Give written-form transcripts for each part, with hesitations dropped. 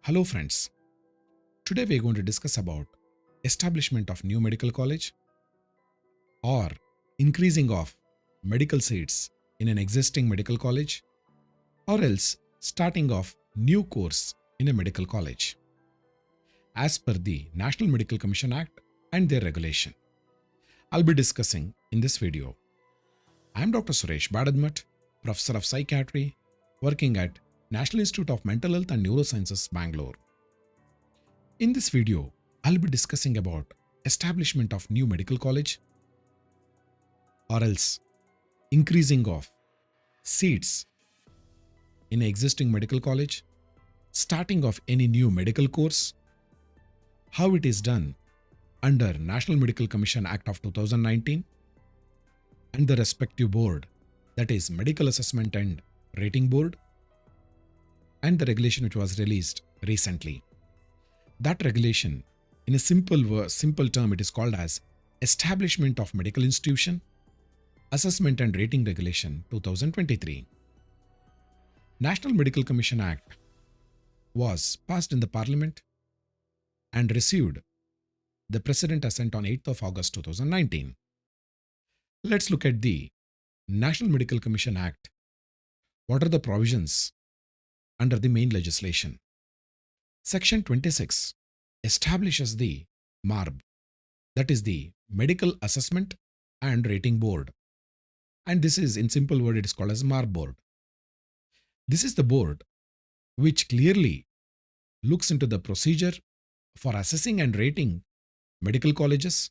Hello friends, today we are going to discuss about establishment of new medical college or increasing of medical seats in an existing medical college or else starting of new course in a medical college as per the National Medical Commission Act and their regulation. I'll be discussing in this video. I am Dr. Suresh Badadmat, Professor of Psychiatry working at National Institute of Mental Health and Neurosciences, Bangalore. In this video, I'll be discussing about establishment of new medical college or else increasing of seats in an existing medical college, starting of any new medical course, how it is done under National Medical Commission Act of 2019 and the respective board, that is Medical Assessment and Rating Board, and the regulation which was released recently. That regulation, in a simple term, it is called as Establishment of Medical Institution, Assessment and Rating Regulation 2023. National Medical Commission Act was passed in the Parliament and received the President assent on 8th of August 2019. Let's look at the National Medical Commission Act. What are the provisions under the main legislation? Section 26 establishes the MARB, that is the Medical Assessment and Rating Board. And this is, in simple word, it is called as MARB board. This is the board which clearly looks into the procedure for assessing and rating medical colleges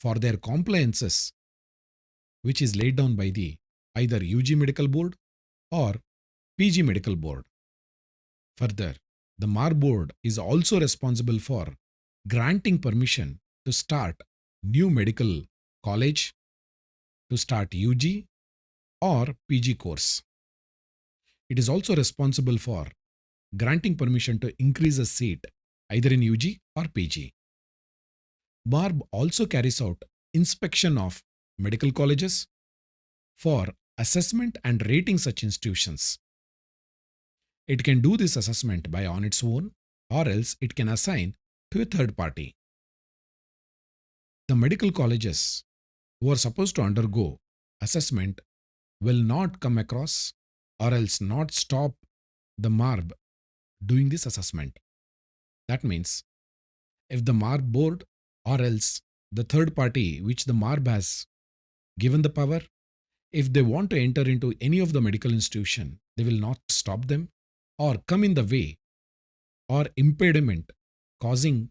for their compliances, which is laid down by the either UG Medical Board or PG Medical Board. Further, the MARB board is also responsible for granting permission to start new medical college, to start UG or PG course. It is also responsible for granting permission to increase a seat either in UG or PG. MARB also carries out inspection of medical colleges for assessment and rating such institutions. It can do this assessment by on its own or else it can assign to a third party. The medical colleges who are supposed to undergo assessment will not come across or else not stop the MARB doing this assessment. That means if the MARB board or else the third party which the MARB has given the power, if they want to enter into any of the medical institution, they will not stop them or come in the way or impediment causing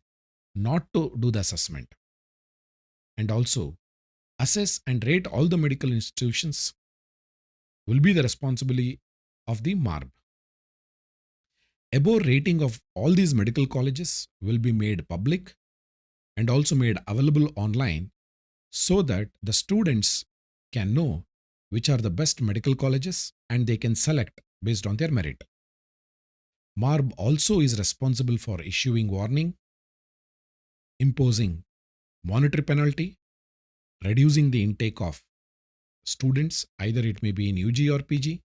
not to do the assessment. And also, assess and rate all the medical institutions will be the responsibility of the MARB. Above rating of all these medical colleges will be made public and also made available online so that the students can know which are the best medical colleges and they can select based on their merit. MARB also is responsible for issuing warning, imposing monetary penalty, reducing the intake of students, either it may be in UG or PG.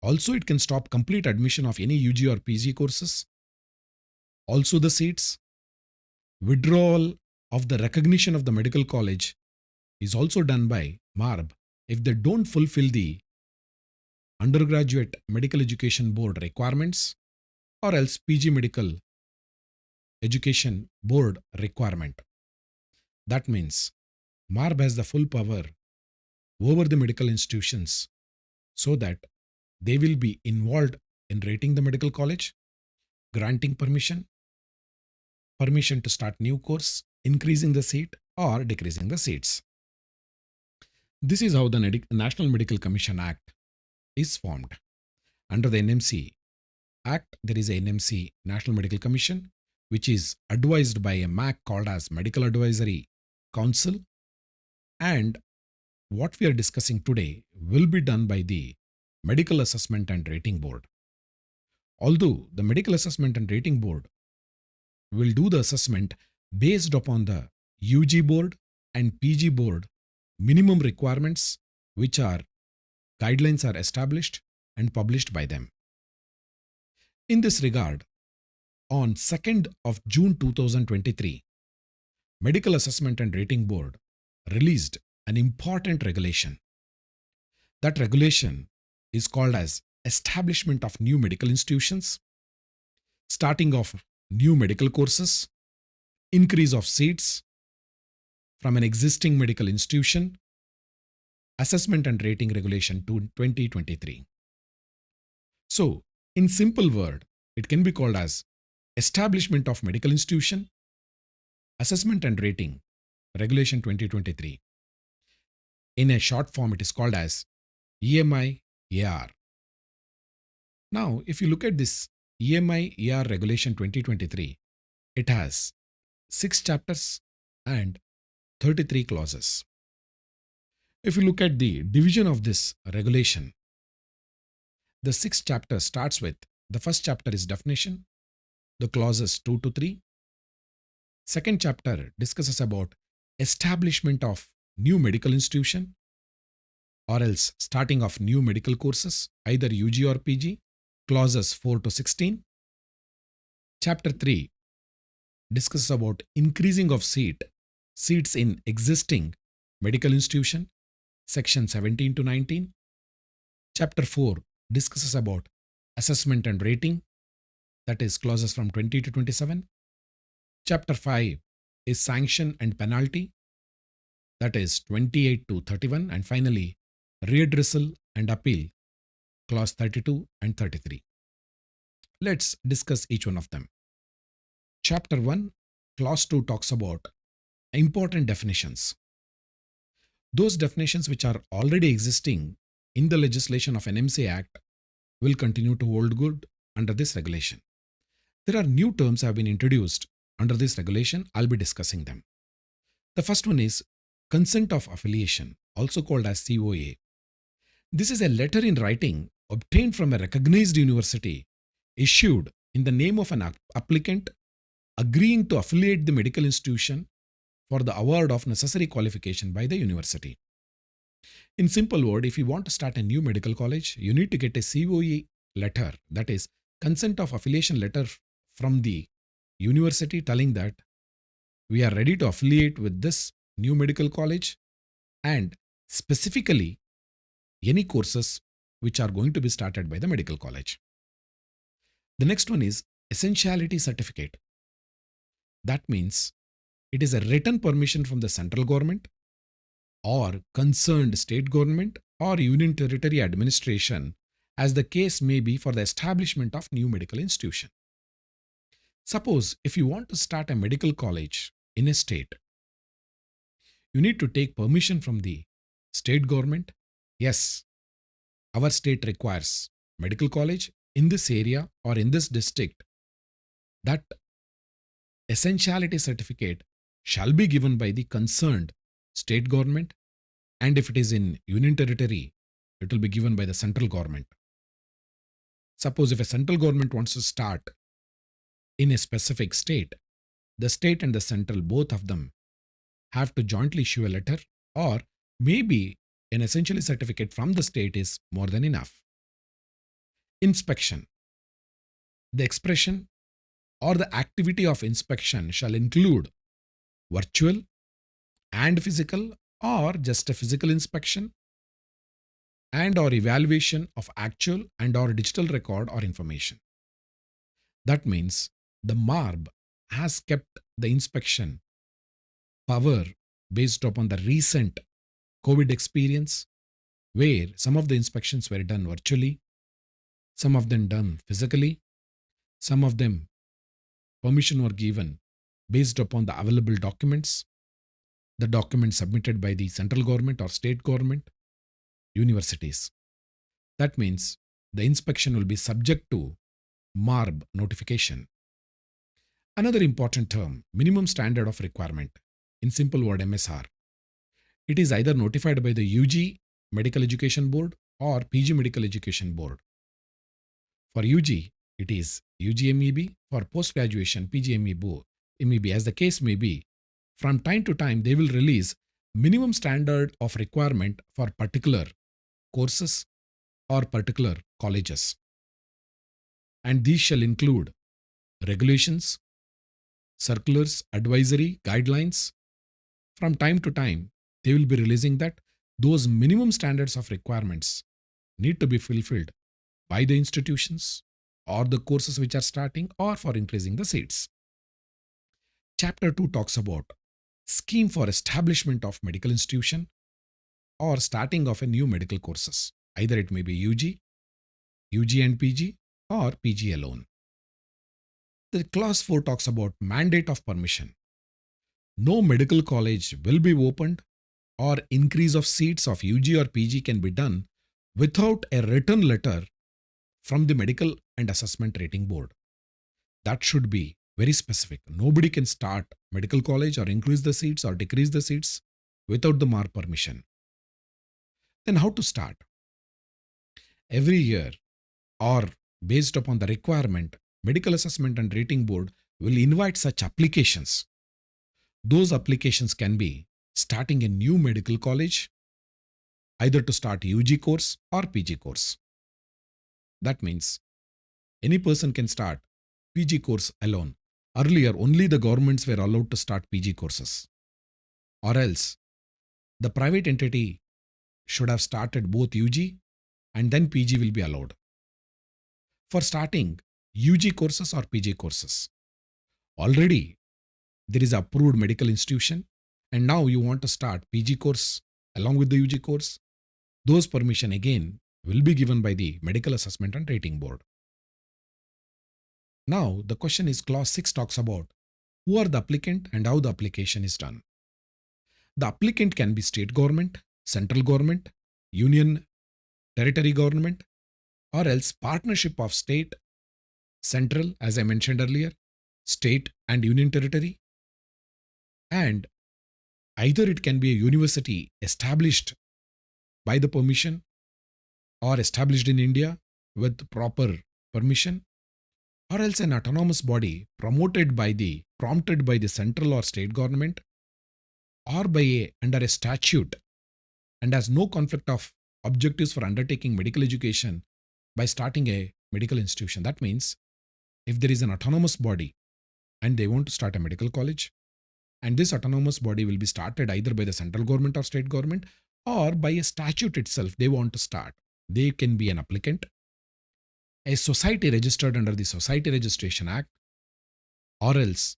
Also, it can stop complete admission of any UG or PG courses. Also, the seats. Withdrawal of the recognition of the medical college is also done by MARB if they don't fulfill the undergraduate medical education board requirements or else PG medical education board requirement. That means MARB has the full power over the medical institutions so that they will be involved in rating the medical college, granting permission to start new course, increasing the seat or decreasing the seats. This is how the National Medical Commission Act is formed. Under the NMC Act, there is a NMC National Medical Commission, which is advised by a MAC called as Medical Advisory Council. And what we are discussing today will be done by the Medical Assessment and Rating Board. Although the Medical Assessment and Rating Board will do the assessment based upon the UG board and PG board minimum requirements, which are guidelines are established and published by them. In this regard, On 2nd of June 2023, Medical Assessment and Rating Board released an important regulation. That regulation is called as Establishment of New Medical Institutions, Starting of New Medical Courses, Increase of Seats from an existing medical institution, Assessment and Rating Regulation 2023. So, in simple word, it can be called as Establishment of Medical Institution, Assessment and Rating Regulation 2023. In a short form, it is called as EMIAR. Now, if you look at this EMIAR Regulation 2023, it has 6 chapters and 33 clauses. If you look at the division of this regulation, the 6th chapter starts with the first chapter is definition, the clauses 2 to 3. Second chapter discusses about establishment of new medical institution or else starting of new medical courses, either UG or PG, clauses 4 to 16. Chapter 3 discusses about increasing of seats in existing medical institution, section 17 to 19. Chapter 4 discusses about assessment and rating, that is clauses from 20 to 27. Chapter 5 is sanction and penalty, that is 28 to 31. And finally, redressal and appeal, clause 32 and 33. Let's discuss each one of them. Chapter 1, clause 2 talks about important definitions. Those definitions which are already existing in the legislation of NMC Act will continue to hold good under this regulation. There are new terms have been introduced under this regulation. I'll be discussing them. The first one is consent of affiliation, also called as COA. This is a letter in writing obtained from a recognized university issued in the name of an applicant agreeing to affiliate the medical institution for the award of necessary qualification by the university. In simple word, if you want to start a new medical college, you need to get a COA letter, that is consent of affiliation letter from the university telling that we are ready to affiliate with this new medical college and specifically any courses which are going to be started by the medical college. The next one is essentiality certificate. That means it is a written permission from the central government or concerned state government or union territory administration, as the case may be, for the establishment of new medical institution. Suppose if you want to start a medical college in a state, you need to take permission from the state government. Yes, our state requires medical college in this area or in this district. That essentiality certificate shall be given by the concerned state government, and if it is in union territory, it will be given by the central government. Suppose if a central government wants to start in a specific state, the state and the central, both of them, have to jointly issue a letter, or maybe an essentiality certificate from the state is more than enough. Inspection. The expression or the activity of inspection shall include virtual and physical or just a physical inspection and or evaluation of actual and or digital record or information. That means the MARB has kept the inspection power based upon the recent COVID experience, where some of the inspections were done virtually, some of them done physically, some of them permission were given based upon the available documents, the documents submitted by the central government or state government, universities. That means the inspection will be subject to MARB notification. Another important term, minimum standard of requirement, in simple word MSR. It is either notified by the UG Medical Education Board or PG Medical Education Board. For UG, it is UG-MEB. For post-graduation, PG-MEB, as the case may be. From time to time, they will release minimum standard of requirement for particular courses or particular colleges. And these shall include regulations, circulars, advisory, guidelines. From time to time, they will be releasing that those minimum standards of requirements need to be fulfilled by the institutions or the courses which are starting or for increasing the seats. Chapter 2 talks about scheme for establishment of medical institution or starting of a new medical courses. Either it may be UG, UG and PG, or PG alone. The clause 4 talks about mandate of permission. No medical college will be opened or increase of seats of UG or PG can be done without a written letter from the Medical and Assessment Rating Board. That should be very specific. Nobody can start medical college or increase the seats or decrease the seats without the MARB permission. Then how to start? Every year or based upon the requirement, Medical Assessment and Rating Board will invite such applications. Those applications can be starting a new medical college, either to start UG course or PG course. That means any person can start PG course alone. Earlier, only the governments were allowed to start PG courses. Or else, the private entity should have started both UG and then PG will be allowed. For starting UG courses or PG courses, already there is approved medical institution and now you want to start PG course along with the UG course, those permission again will be given by the Medical Assessment and Rating Board. Now the question is clause 6 talks about who are the applicant and how the application is done. The applicant can be state government, central government, union territory government, or else partnership of state, central, as I mentioned earlier, state and union territory, and either it can be a university established by the permission or established in India with proper permission, or else an autonomous body prompted by the central or state government, or under a statute and has no conflict of objectives for undertaking medical education by starting a medical institution. That means if there is an autonomous body and they want to start a medical college, and this autonomous body will be started either by the central government or state government or by a statute itself they want to start, they can be an applicant. A society registered under the Society Registration Act, or else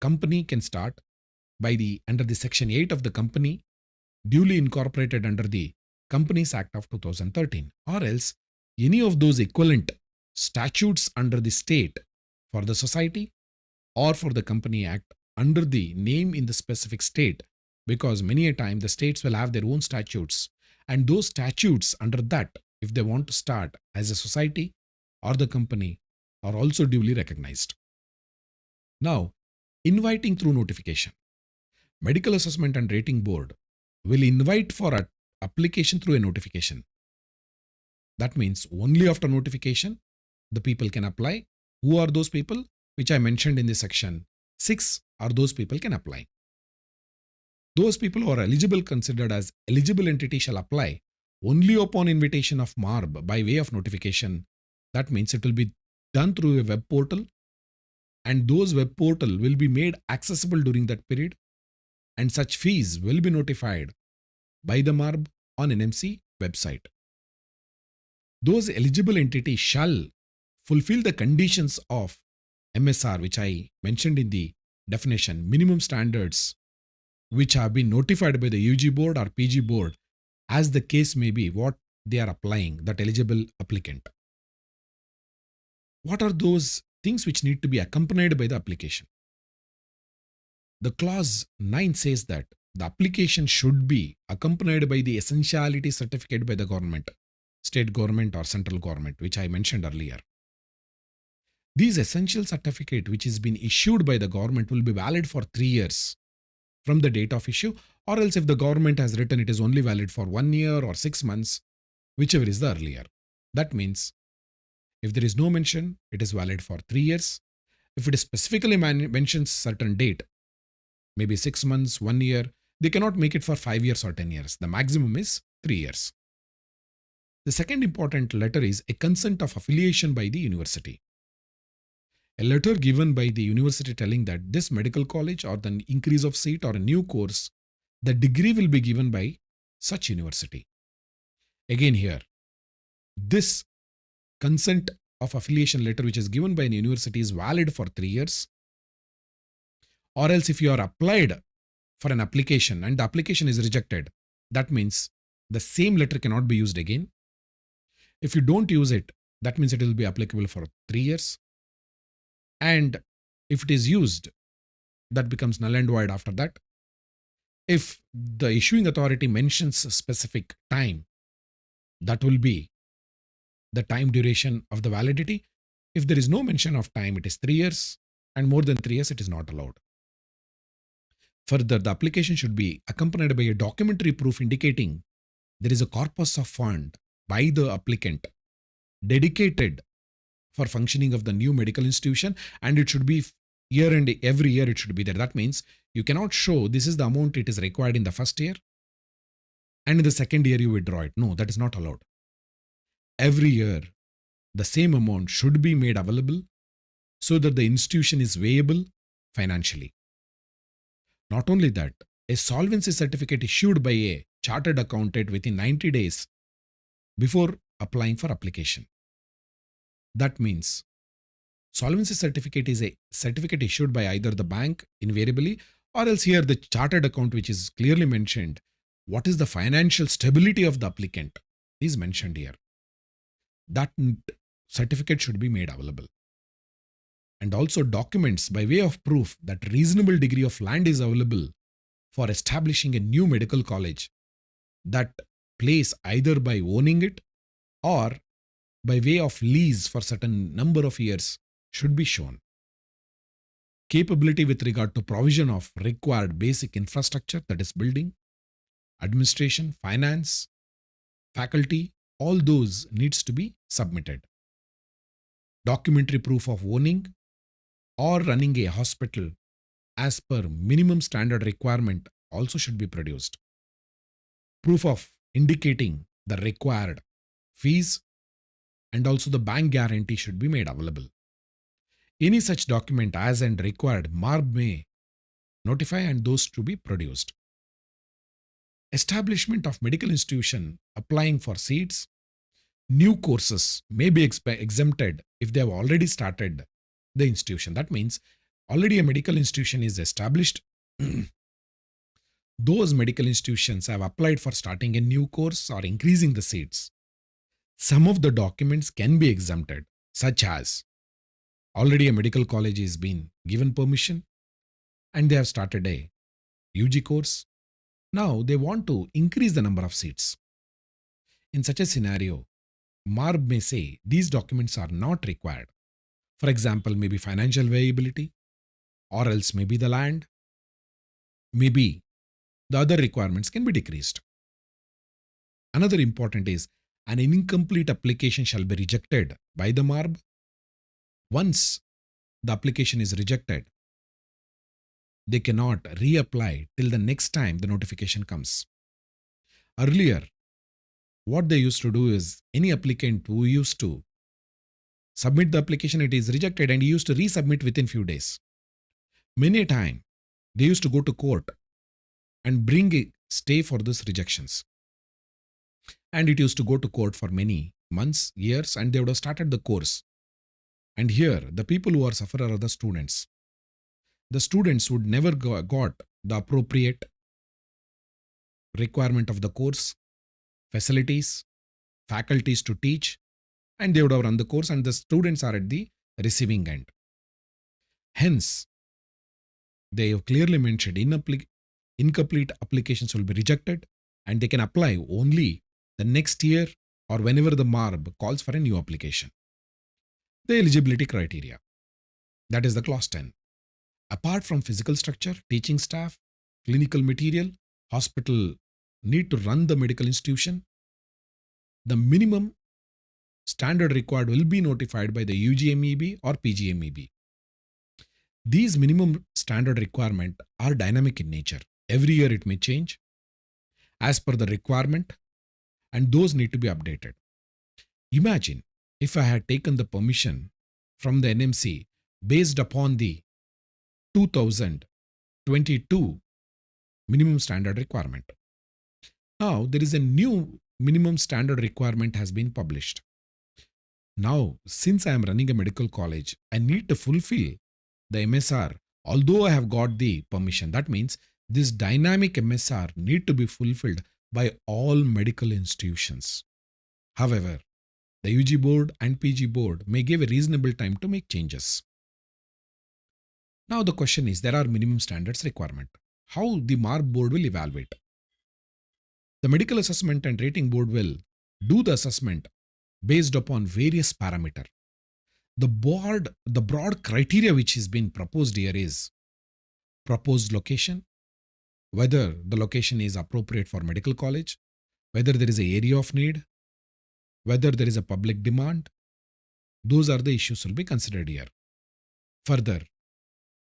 company can start under the section 8 of the company duly incorporated under the Companies Act of 2013, or else any of those equivalent statutes under the state for the society or for the Company Act under the name in the specific state, because many a time the states will have their own statutes, and those statutes under that, if they want to start as a society or the company, are also duly recognized. Now, inviting through notification. Medical Assessment and Rating Board will invite for an application through a notification. That means only after notification, the people can apply. Who are those people? Which I mentioned in the section 6 are those people can apply. Those people who are eligible considered as eligible entity shall apply only upon invitation of MARB by way of notification. That means it will be done through a web portal, and those web portal will be made accessible during that period, and such fees will be notified by the MARB on NMC website. Those eligible entities shall fulfill the conditions of MSR, which I mentioned in the definition, minimum standards, which have been notified by the UG board or PG board, as the case may be, what they are applying, that eligible applicant. What are those things which need to be accompanied by the application? The clause 9 says that the application should be accompanied by the essentiality certificate by the government, state government or central government, which I mentioned earlier. These essential certificate which is been issued by the government will be valid for 3 years from the date of issue, or else if the government has written it is only valid for 1 year or 6 months, whichever is the earlier. That means if there is no mention, it is valid for 3 years. If it is specifically mentions certain date, maybe 6 months, 1 year, they cannot make it for 5 years or 10 years. The maximum is 3 years. The second important letter is a consent of affiliation by the university. A letter given by the university telling that this medical college or the increase of seat or a new course, the degree will be given by such university. Again here, this consent of affiliation letter which is given by an university is valid for 3 years, or else if you are applied for an application and the application is rejected, that means the same letter cannot be used again. If you don't use it, that means it will be applicable for 3 years. And if it is used, that becomes null and void after that. If the issuing authority mentions a specific time, that will be the time duration of the validity. If there is no mention of time, it is 3 years, and more than 3 years, it is not allowed. Further, the application should be accompanied by a documentary proof indicating there is a corpus of fund by the applicant dedicated for functioning of the new medical institution, and it should be year and every year it should be there. That means you cannot show this is the amount it is required in the first year and in the second year you withdraw it. No, that is not allowed. Every year the same amount should be made available so that the institution is viable financially. Not only that, a solvency certificate issued by a chartered accountant within 90 days before applying for application. That means solvency certificate is a certificate issued by either the bank invariably, or else here the chartered account which is clearly mentioned. What is the financial stability of the applicant is mentioned here. That certificate should be made available. And also documents by way of proof that reasonable degree of land is available for establishing a new medical college, that place either by owning it or by way of lease for certain number of years should be shown. Capability with regard to provision of required basic infrastructure, that is building, administration, finance, faculty, all those needs to be submitted. Documentary proof of owning or running a hospital as per minimum standard requirement also should be produced. Proof of indicating the required fees and also the bank guarantee should be made available. Any such document as and required, MARB may notify and those to be produced. Establishment of medical institution applying for seats. New courses may be exempted if they have already started the institution. That means already a medical institution is established. Those medical institutions have applied for starting a new course or increasing the seats. Some of the documents can be exempted, such as already a medical college is been given permission and they have started a UG course. Now they want to increase the number of seats. In such a scenario, MARB may say these documents are not required. For example, maybe financial viability, or else maybe the land, maybe the other requirements can be decreased. Another important is an incomplete application shall be rejected by the MARB. Once the application is rejected, they cannot reapply till the next time the notification comes. Earlier, what they used to do is any applicant who used to submit the application, it is rejected and he used to resubmit within few days. Many a time, they used to go to court and bring a stay for these rejections. And it used to go to court for many months, years, and they would have started the course. And here, the people who are sufferer are the students. The students would never got the appropriate requirement of the course, facilities, faculties to teach, and they would have run the course and the students are at the receiving end. Hence, they have clearly mentioned incomplete applications will be rejected and they can apply only the next year or whenever the MARB calls for a new application. The eligibility criteria, that is the clause 10. Apart from physical structure, teaching staff, clinical material, hospital need to run the medical institution, the minimum standard required will be notified by the UGMEB or PGMEB. These minimum standard requirements are dynamic in nature. Every year it may change as per the requirement and those need to be updated. Imagine if I had taken the permission from the NMC based upon the 2022 minimum standard requirement. Now, there is a new minimum standard requirement has been published. Now, since I am running a medical college, I need to fulfill the MSR, although I have got the permission. That means this dynamic MSR need to be fulfilled by all medical institutions. However, the UG board and PG board may give a reasonable time to make changes. Now the question is, there are minimum standards requirement. How the MARB board will evaluate? The medical assessment and rating board will do the assessment based upon various parameters. The broad criteria which is being proposed here is proposed location, whether the location is appropriate for medical college, whether there is an area of need, whether there is a public demand. Those are the issues will be considered here. Further,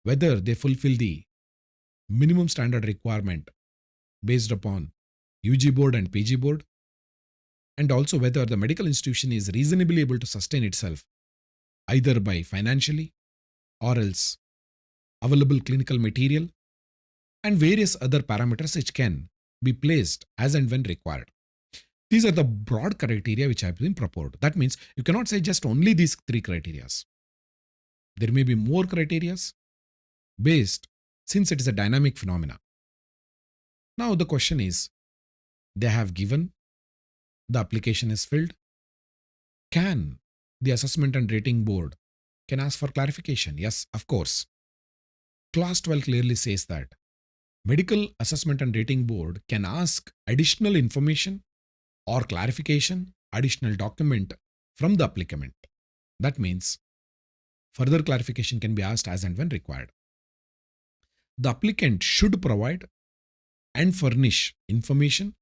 whether they fulfill the minimum standard requirement based upon UG board and PG board, and also whether the medical institution is reasonably able to sustain itself either by financially or else available clinical material and various other parameters which can be placed as and when required. These are the broad criteria which have been proposed. That means you cannot say just only these three criteria. There may be more criteria based, since it is a dynamic phenomena. Now the question is, they have given, the application is filled. Can the assessment and rating board can ask for clarification? Yes, of course. Clause 12 clearly says that medical assessment and rating board can ask additional information or clarification, additional document from the applicant. That means further clarification can be asked as and when required. The applicant should provide and furnish information,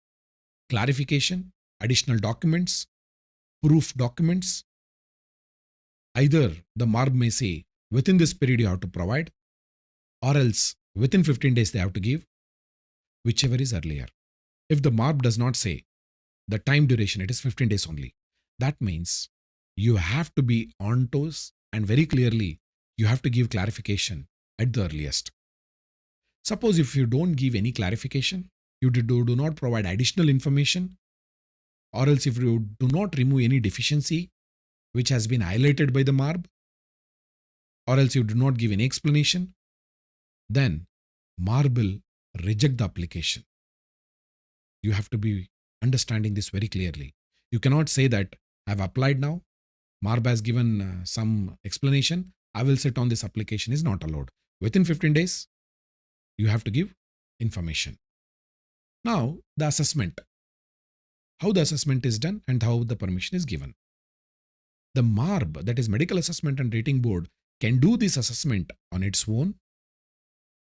clarification, additional documents, proof documents. Either the MARB may say within this period you have to provide, or else within 15 days they have to give, whichever is earlier. If the MARB does not say the time duration, it is 15 days only. That means you have to be on toes and very clearly you have to give clarification at the earliest. Suppose if you don't give any clarification, you do not provide additional information, or else if you do not remove any deficiency which has been highlighted by the MARB, or else you do not give any explanation, then MARB will reject the application. You have to be understanding this very clearly. You cannot say that I've applied now, MARB has given some explanation, I will sit on this application, is not allowed. Within 15 days, you have to give information. Now, the assessment. How the assessment is done and how the permission is given. The MARB, that is Medical Assessment and Rating Board, can do this assessment on its own.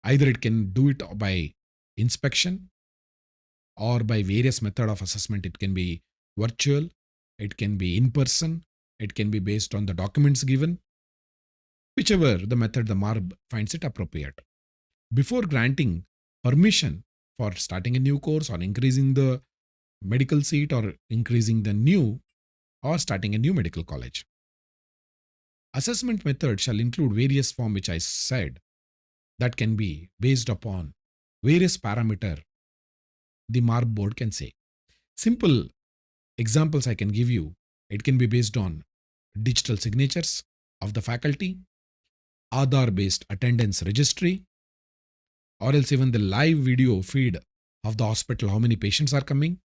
Either it can do it by inspection or by various method of assessment. It can be virtual, it can be in person, it can be based on the documents given, whichever the method the MARB finds it appropriate. Before granting permission for starting a new course or increasing the medical seat or increasing the new or starting a new medical college, assessment method shall include various form which I said that can be based upon various parameter the MARB board can say. Simple examples I can give you. It can be based on digital signatures of the faculty, Aadhaar based attendance registry, or else even the live video feed of the hospital, how many patients are coming,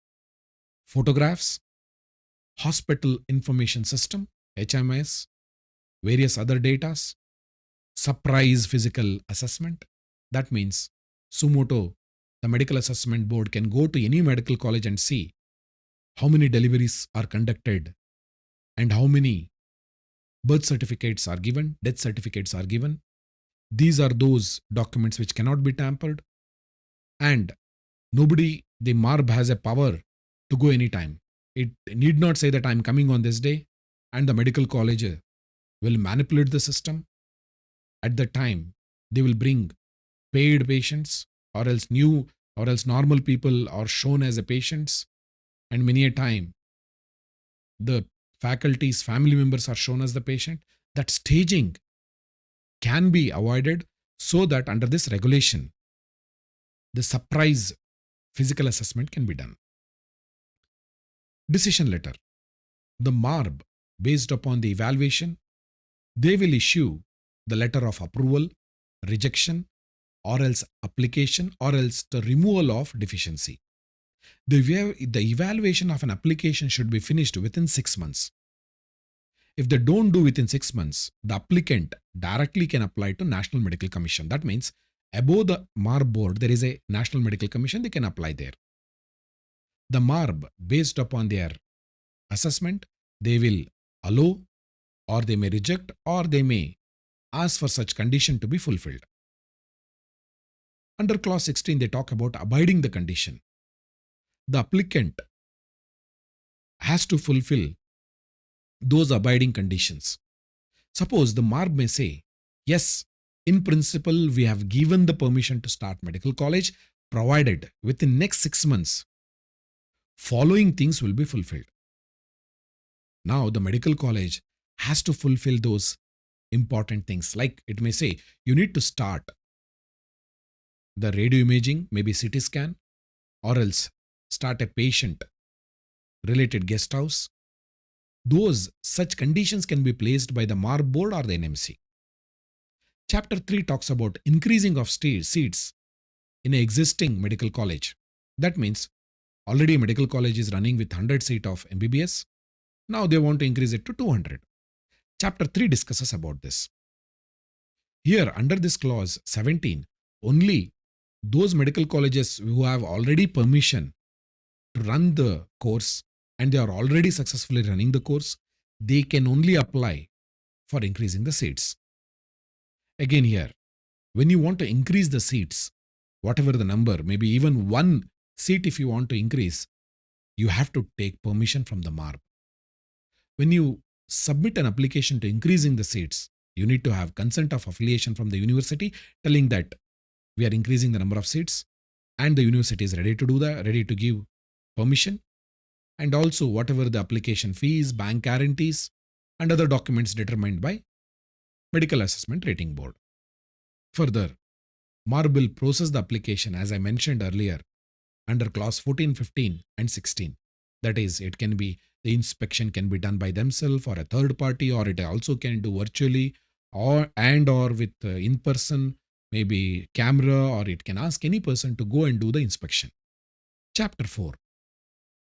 photographs, hospital information system, HMIS, various other datas, surprise physical assessment. That means Sumoto, the medical assessment board, can go to any medical college and see how many deliveries are conducted and how many birth certificates are given, death certificates are given. These are those documents which cannot be tampered, and nobody, the MARB has a power to go anytime. It need not say that I'm coming on this day, and the medical college will manipulate the system. At the time, they will bring paid patients, or else normal people are shown as a patients, and many a time the faculty's family members are shown as the patient. That staging can be avoided so that under this regulation, the surprise physical assessment can be done. Decision letter. The MARB, based upon the evaluation, they will issue the letter of approval, rejection, or else application, or else the removal of deficiency. The evaluation of an application should be finished within 6 months. If they don't do within 6 months, the applicant directly can apply to National Medical Commission. That means above the MARB board, there is a National Medical Commission, they can apply there. The MARB, based upon their assessment, they will allow or they may reject or they may ask for such condition to be fulfilled. Under clause 16, they talk about abiding the condition. The applicant has to fulfill those abiding conditions. Suppose the MARB may say, yes, in principle, we have given the permission to start medical college, provided within next 6 months, following things will be fulfilled. Now, the medical college has to fulfill those important things. Like it may say, you need to start the radio imaging, maybe CT scan, or else start a patient related guest house. Those such conditions can be placed by the MARB board or the NMC. Chapter 3 talks about increasing of seats in an existing medical college. That means already a medical college is running with 100 seats of MBBS. Now they want to increase it to 200. Chapter 3 discusses about this. Here, under this clause 17, only those medical colleges who have already permission to run the course and they are already successfully running the course, they can only apply for increasing the seats. Again here, when you want to increase the seats, whatever the number, maybe even 1 seat if you want to increase, you have to take permission from the MARB. When you submit an application to increasing the seats, you need to have consent of affiliation from the university telling that we are increasing the number of seats and the university is ready to do that, ready to give permission, and also whatever the application fees, bank guarantees, and other documents determined by Medical Assessment Rating Board. Further, MARB will process the application as I mentioned earlier under clause 14, 15, and 16. That is, it can be the inspection can be done by themselves or a third party, or it also can do virtually or with in person, maybe camera, or it can ask any person to go and do the inspection. Chapter 4.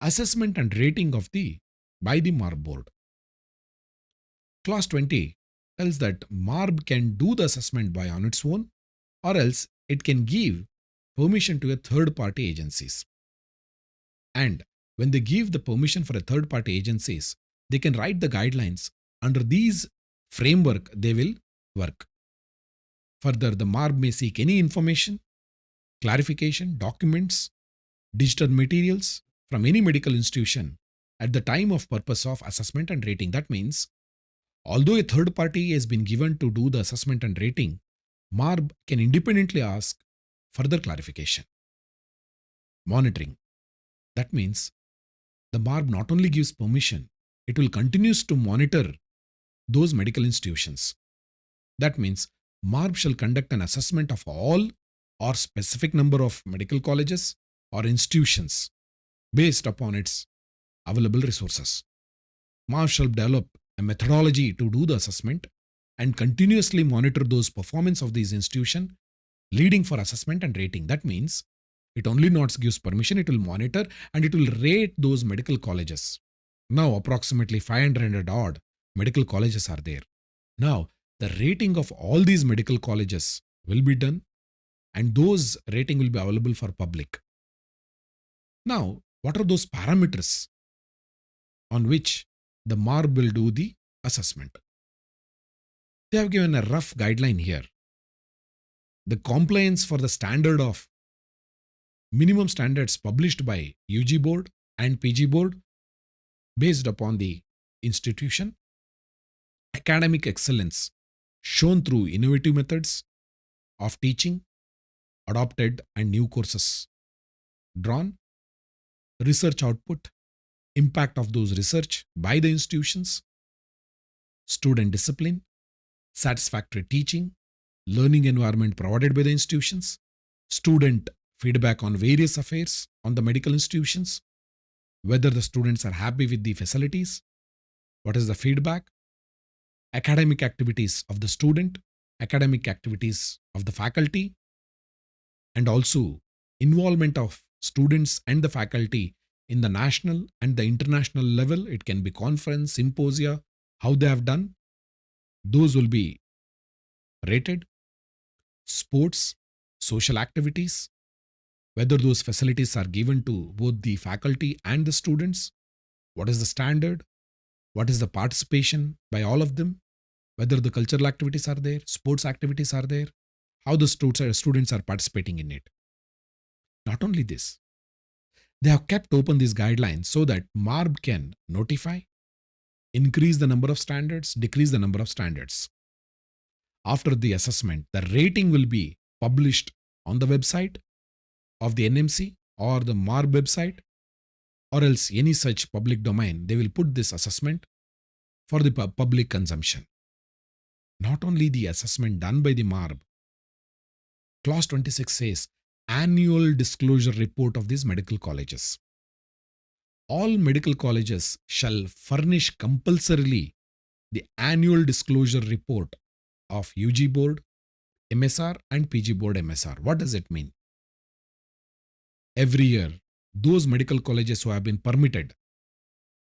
Assessment and rating by the MARB board. Clause 20 tells that MARB can do the assessment by on its own, or else it can give permission to a third party agencies. And when they give the permission for a third party agencies, they can write the guidelines. Under these framework, they will work. Further, the MARB may seek any information, clarification, documents, digital materials from any medical institution at the time of purpose of assessment and rating. That means, although a third party has been given to do the assessment and rating, MARB can independently ask further clarification. Monitoring. That means the MARB not only gives permission, it will continues to monitor those medical institutions. That means MARB shall conduct an assessment of all or specific number of medical colleges or institutions based upon its available resources. MARB shall develop a methodology to do the assessment and continuously monitor those performance of these institutions leading for assessment and rating. That means it only not gives permission, it will monitor and it will rate those medical colleges. Now approximately 500 odd medical colleges are there. Now the rating of all these medical colleges will be done and those rating will be available for public. Now, what are those parameters on which the MARB will do the assessment? They have given a rough guideline here. The compliance for the standard of minimum standards published by UG board and PG board based upon the institution, academic excellence shown through innovative methods of teaching, adopted and new courses drawn, research output, impact of those research by the institutions, student discipline, satisfactory teaching, learning environment provided by the institutions, student feedback on various affairs on the medical institutions, whether the students are happy with the facilities, what is the feedback, academic activities of the student, academic activities of the faculty, and also involvement of students and the faculty in the national and the international level. It can be conference, symposia, how they have done. Those will be rated. Sports, social activities, whether those facilities are given to both the faculty and the students, what is the standard, what is the participation by all of them, whether the cultural activities are there, sports activities are there, how the students are participating in it. Not only this, they have kept open these guidelines so that MARB can notify, increase the number of standards, decrease the number of standards. After the assessment, the rating will be published on the website of the NMC or the MARB website, or else any such public domain. They will put this assessment for the public consumption. Not only the assessment done by the MARB, Clause 26 says annual disclosure report of these medical colleges. All medical colleges shall furnish compulsorily the annual disclosure report of UG board, MSR, and PG board MSR. What does it mean? Every year, those medical colleges who have been permitted,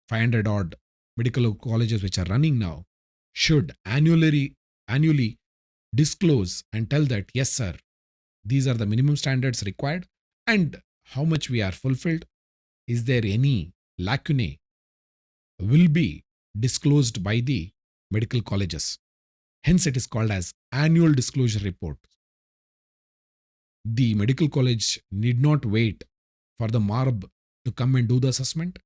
500 odd medical colleges which are running now, should annually disclose and tell that, yes, sir, these are the minimum standards required and how much we are fulfilled. Is there any lacunae? Will be disclosed by the medical colleges. Hence, it is called as annual disclosure report. The medical college need not wait for the MARB to come and do the assessment.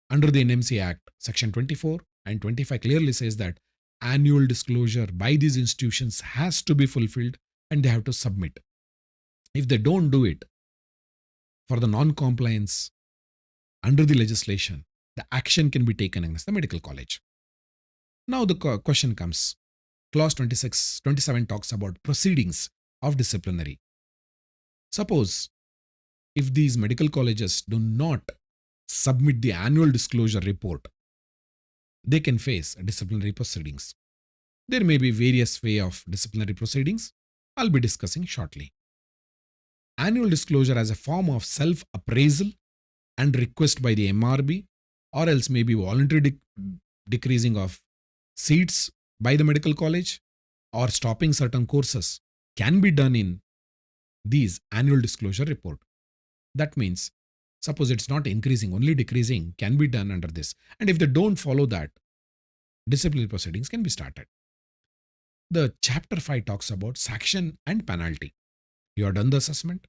Under the NMC Act, Section 24 and 25 clearly says that annual disclosure by these institutions has to be fulfilled and they have to submit. If they don't do it, for the non-compliance under the legislation, the action can be taken against the medical college. Now the question comes. Clause 27 talks about proceedings of disciplinary. Suppose if these medical colleges do not submit the annual disclosure report, they can face disciplinary proceedings. There may be various ways of disciplinary proceedings. I'll be discussing shortly. Annual disclosure as a form of self-appraisal and request by the MRB, or else maybe voluntary decreasing of seats by the medical college or stopping certain courses, can be done in these annual disclosure report. That means, suppose it's not increasing, only decreasing can be done under this. And if they don't follow that, disciplinary proceedings can be started. The chapter 5 talks about sanction and penalty. You have done the assessment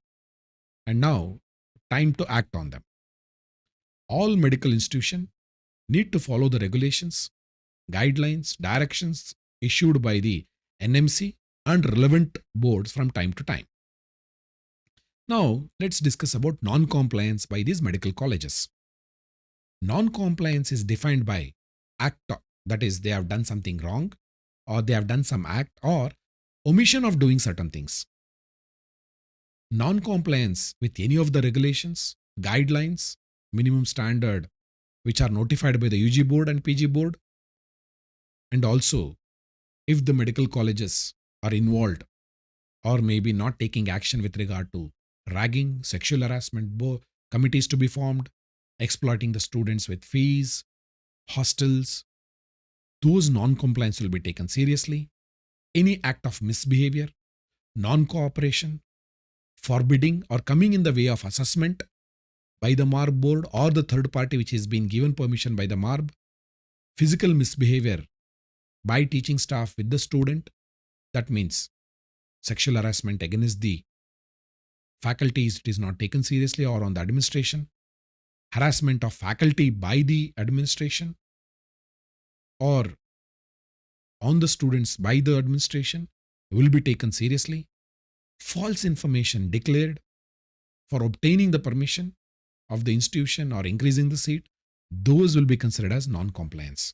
and now time to act on them. All medical institutions need to follow the regulations, guidelines, directions issued by the NMC and relevant boards from time to time. Now, let's discuss about non-compliance by these medical colleges. Non-compliance is defined by act, that is, they have done something wrong, or they have done some act, or omission of doing certain things. Non-compliance with any of the regulations, guidelines, minimum standard, which are notified by the UG board and PG board, and also if the medical colleges are involved or maybe not taking action with regard to ragging, sexual harassment, committees to be formed, exploiting the students with fees, hostels, those non-compliance will be taken seriously. Any act of misbehavior, non-cooperation, forbidding or coming in the way of assessment by the MARB board or the third party which has been given permission by the MARB, physical misbehavior by teaching staff with the student, that means sexual harassment against the faculties, it is not taken seriously, or on the administration, harassment of faculty by the administration or on the students by the administration will be taken seriously. False information declared for obtaining the permission of the institution or increasing the seat, those will be considered as non-compliance.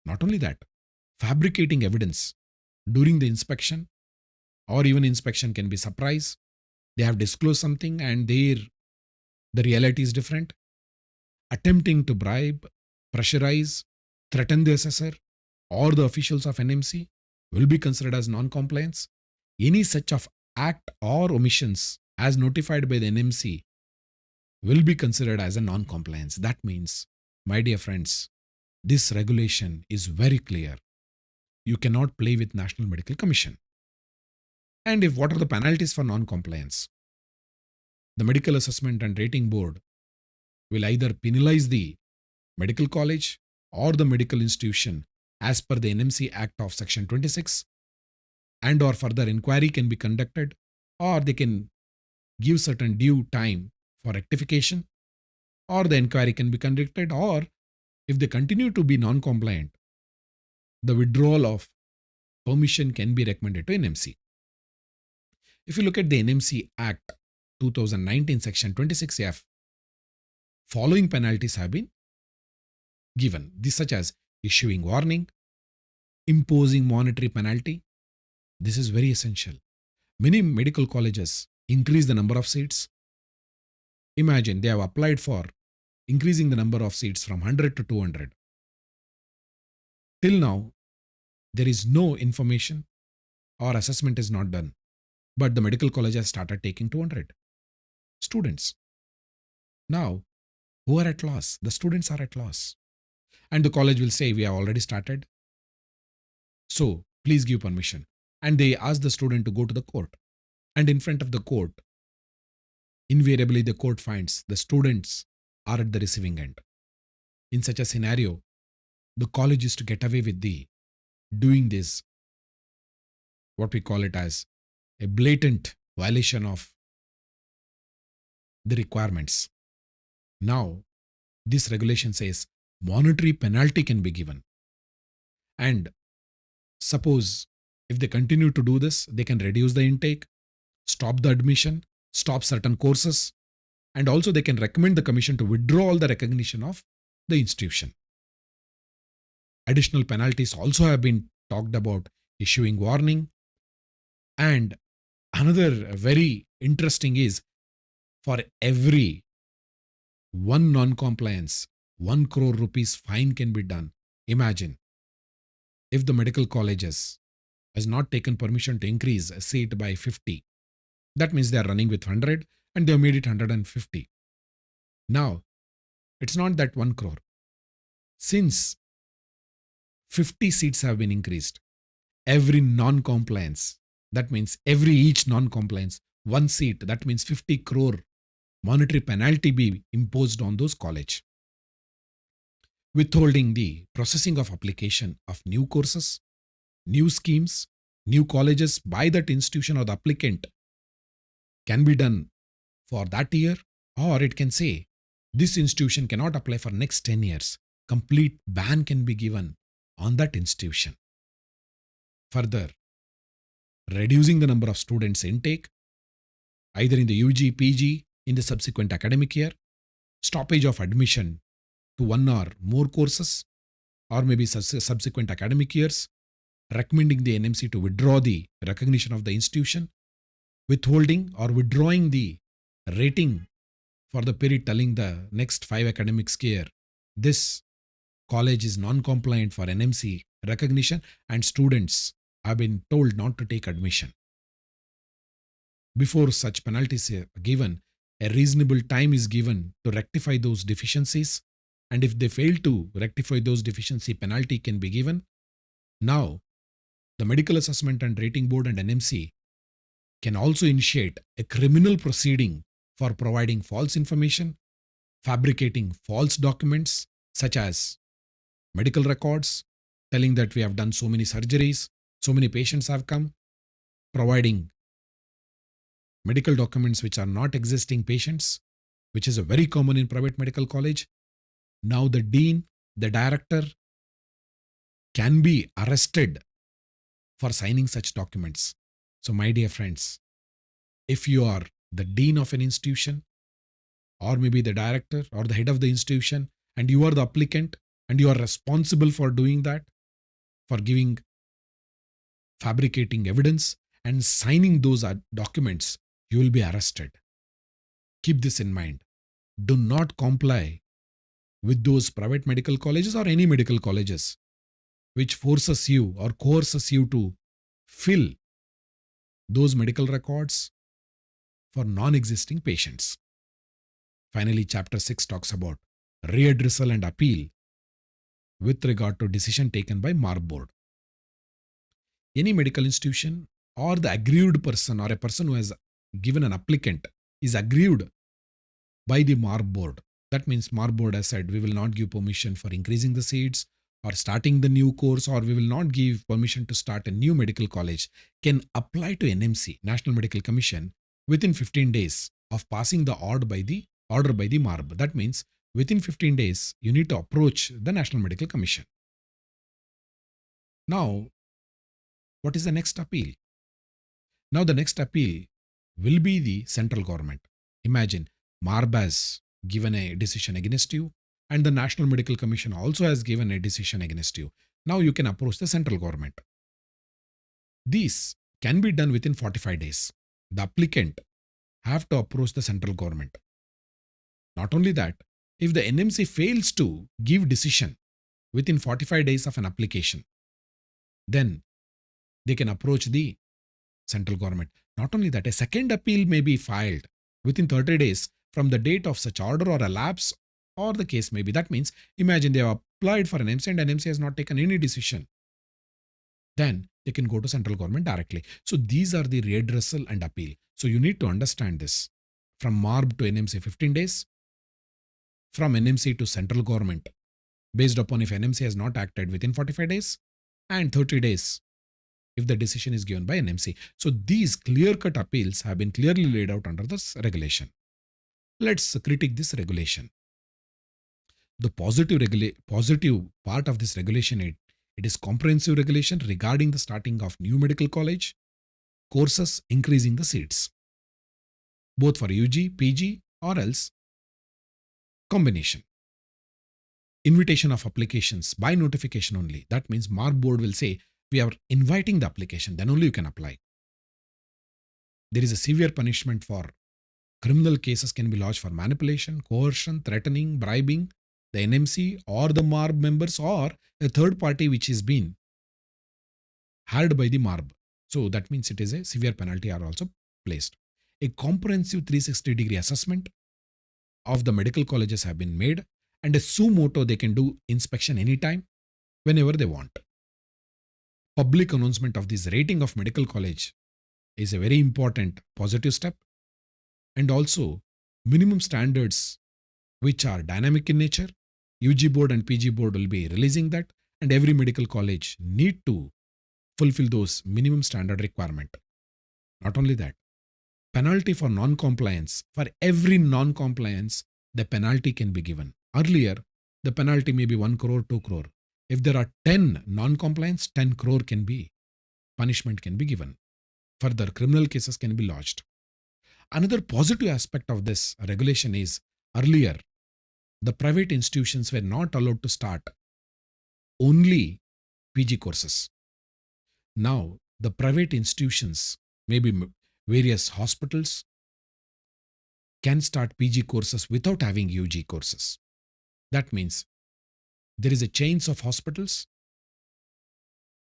Not only that, fabricating evidence during the inspection, or even inspection can be surprise. They have disclosed something and the reality is different. Attempting to bribe, pressurize, threaten the assessor or the officials of NMC will be considered as non-compliance. Any such of act or omissions as notified by the NMC will be considered as a non-compliance. That means, my dear friends, this regulation is very clear. You cannot play with National Medical Commission. And if what are the penalties for non-compliance? The Medical Assessment and Rating Board will either penalize the medical college or the medical institution as per the NMC Act of Section 26, and or further inquiry can be conducted, or they can give certain due time for rectification, or the inquiry can be conducted, or if they continue to be non-compliant, the withdrawal of permission can be recommended to NMC. If you look at the NMC Act 2019 Section 26F, following penalties have been given, these such as issuing warning, imposing monetary penalty. This is very essential. Many medical colleges increase the number of seats. Imagine they have applied for increasing the number of seats from 100 to 200. Till now, there is no information or assessment is not done, but the medical college has started taking 200 students. Now, who are at loss? The students are at loss. And the college will say, we have already started, so please give permission. And they ask the student to go to the court. And in front of the court, invariably the court finds the students are at the receiving end. In such a scenario, the college is to get away with the doing this, what we call it as a blatant violation of the requirements. Now, this regulation says monetary penalty can be given. And suppose if they continue to do this, they can reduce the intake, stop the admission, stop certain courses, and also they can recommend the commission to withdraw all the recognition of the institution. Additional penalties also have been talked about, issuing warning. And another very interesting is, for every one non-compliance, 1 crore rupees fine can be done. Imagine if the medical colleges has not taken permission to increase a seat by 50. That means they are running with 100 and they have made it 150. Now, it's not that 1 crore. Since 50 seats have been increased, every non-compliance, that means each non-compliance, 1 seat, that means 50 crore monetary penalty be imposed on those college. Withholding the processing of application of new courses, new schemes, new colleges by that institution or the applicant can be done for that year, or it can say this institution cannot apply for next 10 years. Complete ban can be given on that institution. Further, reducing the number of students intake, either in the UG, PG, in the subsequent academic year, stoppage of admission to 1 or more courses, or maybe subsequent academic years, recommending the NMC to withdraw the recognition of the institution, withholding or withdrawing the rating for the period telling the next 5 academic year, this college is non-compliant for NMC recognition and students have been told not to take admission. Before such penalties are given, a reasonable time is given to rectify those deficiencies, and if they fail to rectify those deficiency, penalty can be given. Now, the Medical Assessment and Rating Board and NMC can also initiate a criminal proceeding for providing false information, fabricating false documents such as medical records, telling that we have done so many surgeries, so many patients have come, providing medical documents which are not existing patients, which is a very common in private medical college. Now the dean, the director can be arrested for signing such documents. So my dear friends, if you are the dean of an institution, or maybe the director or the head of the institution, and you are the applicant and you are responsible for doing that, for giving fabricating evidence, and signing those documents, you will be arrested. Keep this in mind. Do not comply with those private medical colleges or any medical colleges which forces you or coerces you to fill those medical records for non-existing patients. Finally, Chapter 6 talks about readdressal and appeal with regard to decision taken by MARB board. Any medical institution or the aggrieved person or a person who has given an applicant is aggrieved by the MARB board. That means MARB board has said, we will not give permission for increasing the seats or starting the new course, or we will not give permission to start a new medical college, can apply to NMC, National Medical Commission, within 15 days of passing the order by the MARB. That means within 15 days, you need to approach the National Medical Commission. Now, what is the next appeal? Now, the next appeal will be the central government. Imagine MARB has given a decision against you, and the National Medical Commission also has given a decision against you. Now you can approach the central government. These can be done within 45 days. The applicant have to approach the central government. Not only that, if the NMC fails to give decision within 45 days of an application, then they can approach the central government. Not only that, a second appeal may be filed within 30 days from the date of such order or a lapse, or the case may be. That means, imagine they have applied for an NMC and NMC has not taken any decision. Then they can go to central government directly. So these are the readdressal and appeal. So you need to understand this. From MARB to NMC 15 days, from NMC to central government, based upon if NMC has not acted within 45 days, and 30 days if the decision is given by NMC. So these clear-cut appeals have been clearly laid out under this regulation. Let's critique this regulation. The positive part of this regulation, it is comprehensive regulation regarding the starting of new medical college courses, increasing the seats, both for UG, PG, or else combination. Invitation of applications by notification only. That means MARB board will say, we are inviting the application, then only you can apply. There is a severe punishment for criminal cases can be lodged for manipulation, coercion, threatening, bribing the NMC or the MARB members or a third party which is been hired by the MARB. So that means it is a severe penalty are also placed. A comprehensive 360-degree assessment of the medical colleges have been made, and a suo motu, they can do inspection anytime, whenever they want. Public announcement of this rating of medical college is a very important positive step, and also minimum standards which are dynamic in nature. UG board and PG board will be releasing that, and every medical college need to fulfill those minimum standard requirement. Not only that, penalty for non-compliance. For every non-compliance, the penalty can be given. Earlier, the penalty may be 1 crore, 2 crore. If there are 10 non-compliance, 10 crore can be, punishment can be given. Further, criminal cases can be lodged. Another positive aspect of this regulation is, earlier, the private institutions were not allowed to start only PG courses. Now, the private institutions, maybe various hospitals, can start PG courses without having UG courses. That means there is a chains of hospitals,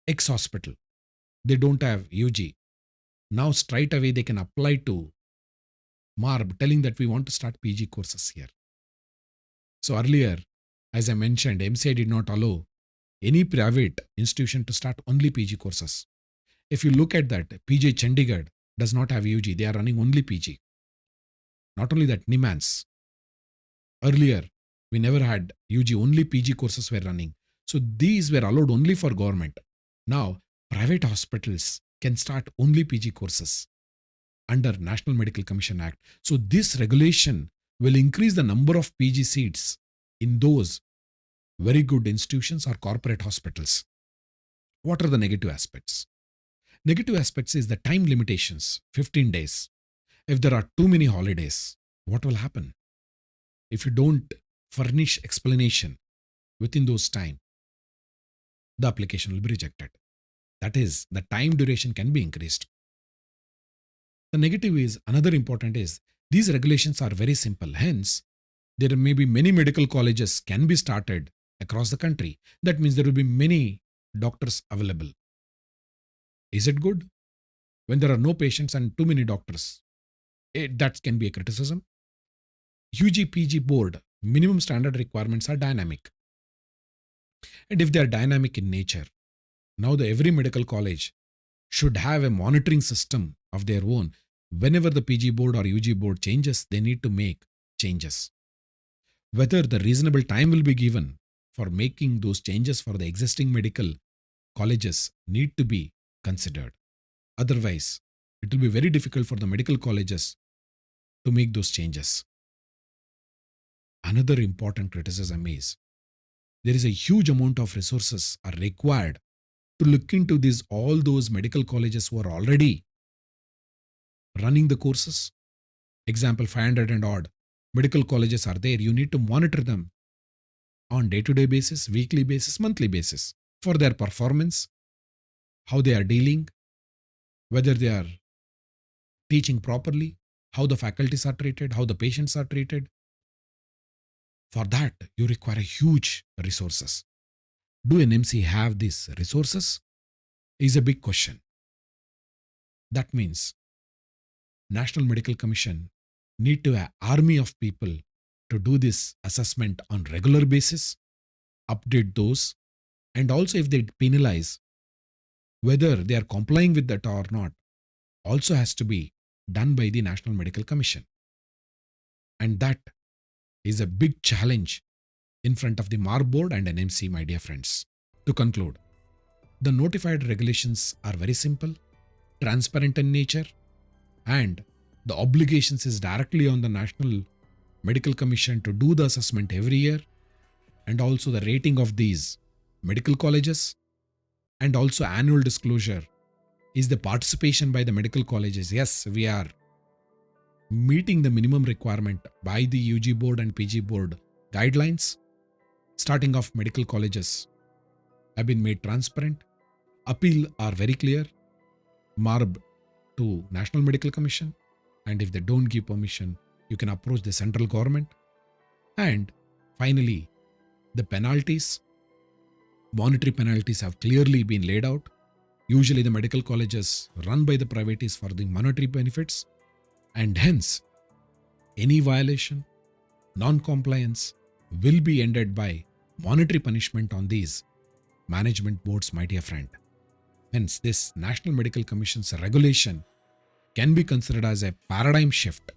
ex-hospital, they don't have UG. Now straight away they can apply to MARB telling that we want to start PG courses here. So earlier, as I mentioned, MCI did not allow any private institution to start only PG courses. If you look at that, PJ Chandigarh does not have UG, they are running only PG. Not only that, NIMANS. Earlier, we never had UG, only PG courses were running. So these were allowed only for government. Now, private hospitals can start only PG courses under National Medical Commission Act. So this regulation will increase the number of PG seats in those very good institutions or corporate hospitals. What are the negative aspects? Negative aspects is the time limitations, 15 days. If there are too many holidays, what will happen? If you don't furnish explanation within those time, the application will be rejected. That is, the time duration can be increased. The negative is another important is these regulations are very simple. Hence, there may be many medical colleges can be started across the country. That means there will be many doctors available. Is it good? When there are no patients and too many doctors, that can be a criticism. UG/PG board minimum standard requirements are dynamic. And if they are dynamic in nature, now every medical college should have a monitoring system of their own. Whenever the PG board or UG board changes, they need to make changes. Whether the reasonable time will be given for making those changes for the existing medical colleges need to be considered. Otherwise, it will be very difficult for the medical colleges to make those changes. Another important criticism is there is a huge amount of resources are required to look into all those medical colleges who are already running the courses. Example, 500 and odd medical colleges are there. You need to monitor them on day-to-day basis, weekly basis, monthly basis for their performance, how they are dealing, whether they are teaching properly, how the faculties are treated, how the patients are treated. For that, you require huge resources. Do NMC have these resources? Is a big question. That means National Medical Commission need to have army of people to do this assessment on regular basis, update those, and also if they penalize, whether they are complying with that or not, also has to be done by the National Medical Commission. And that is a big challenge in front of the MARB board and NMC, my dear friends. To conclude, the notified regulations are very simple, transparent in nature, and the obligations is directly on the National Medical Commission to do the assessment every year, and also the rating of these medical colleges, and also annual disclosure is the participation by the medical colleges. Yes, we are meeting the minimum requirement by the UG board and PG board guidelines. Starting off, medical colleges have been made transparent. Appeal are very clear. MARB to National Medical Commission, and if they don't give permission, you can approach the central government. And finally, the penalties, monetary penalties have clearly been laid out. Usually the medical colleges run by the privates for the monetary benefits, and hence any violation, non-compliance will be ended by monetary punishment on these management boards, my dear friend. Hence, this National Medical Commission's regulation can be considered as a paradigm shift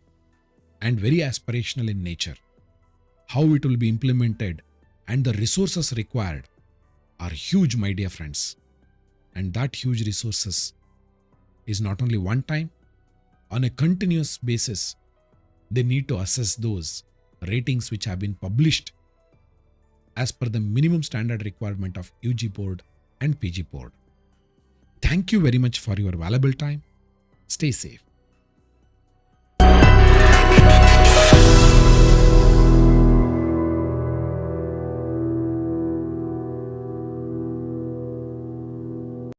and very aspirational in nature. How it will be implemented and the resources required are huge, my dear friends. And that huge resources is not only one time, on a continuous basis, they need to assess those ratings which have been published as per the minimum standard requirement of UG board and PG board. Thank you very much for your valuable time. Stay safe.